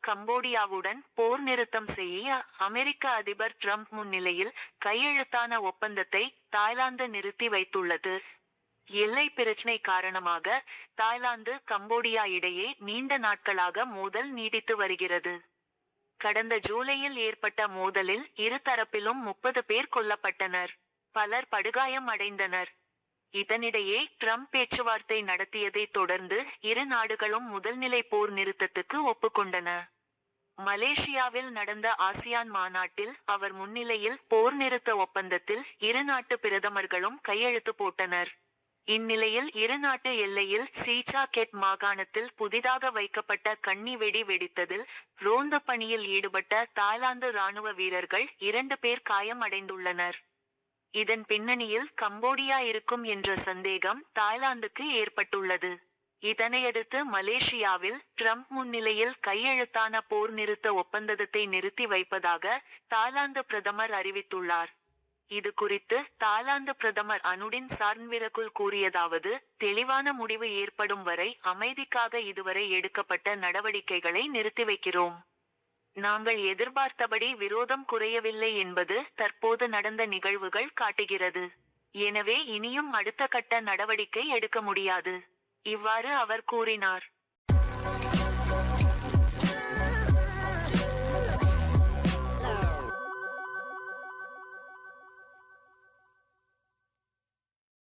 கம்போடியாவுடன் போர் நிறுத்தம் செய்ய அமெரிக்க அதிபர் டிரம்ப் முன்னிலையில் கையெழுத்தான ஒப்பந்தத்தை தாய்லாந்து நிறுத்தி வைத்துள்ளது. எல்லை பிரச்சினை காரணமாக தாய்லாந்து கம்போடியா இடையே நீண்ட நாட்களாக மோதல் நீடித்து வருகிறது. கடந்த ஜூலையில் ஏற்பட்ட மோதலில் இரு தரப்பிலும் 30 பேர் கொல்லப்பட்டனர். பலர் படுகாயம் அடைந்தனர். இதனிடையே ட்ரம்ப் பேச்சுவார்த்தை நடத்தியதைத் தொடர்ந்து இரு நாடுகளும் முதல்நிலை போர் நிறுத்தத்துக்கு ஒப்புக்கொண்டன. மலேசியாவில் நடந்த ஆசியான் மாநாட்டில் அவர் முன்னிலையில் போர் நிறுத்த ஒப்பந்தத்தில் இரு நாட்டு பிரதமர்களும் கையெழுத்து போட்டனர். இந்நிலையில் இரு நாட்டு எல்லையில் சீச்சா கெட் மாகாணத்தில் புதிதாக வைக்கப்பட்ட கண்ணி வெடி வெடித்ததில் ரோந்து பணியில் ஈடுபட்ட தாய்லாந்து ராணுவ வீரர்கள் 2 பேர் காயம் அடைந்துள்ளனர். இதன் பின்னணியில் கம்போடியா இருக்கும் என்ற சந்தேகம் தாய்லாந்துக்கு ஏற்பட்டுள்ளது. இதனையடுத்து மலேசியாவில் ட்ரம்ப் முன்னிலையில் கையெழுத்தான போர் நிறுத்த ஒப்பந்தத்தை நிறுத்தி வைப்பதாக தாய்லாந்து பிரதமர் அறிவித்துள்ளார். இது குறித்து தாய்லாந்து பிரதமர் அனுடின் சார்ன்விரகுல் கூறியதாவது, தெளிவான முடிவு ஏற்படும் வரை அமைதிக்காக இதுவரை எடுக்கப்பட்ட நடவடிக்கைகளை நிறுத்தி வைக்கிறோம். நாங்கள் எதிர்பார்த்தபடி விரோதம் குறையவில்லை என்பது தற்போது நடந்த நிகழ்வுகள் காட்டுகிறது. எனவே இனியும் அடுத்த கட்ட நடவடிக்கை எடுக்க முடியாது. இவ்வாறு அவர் கூறினார்.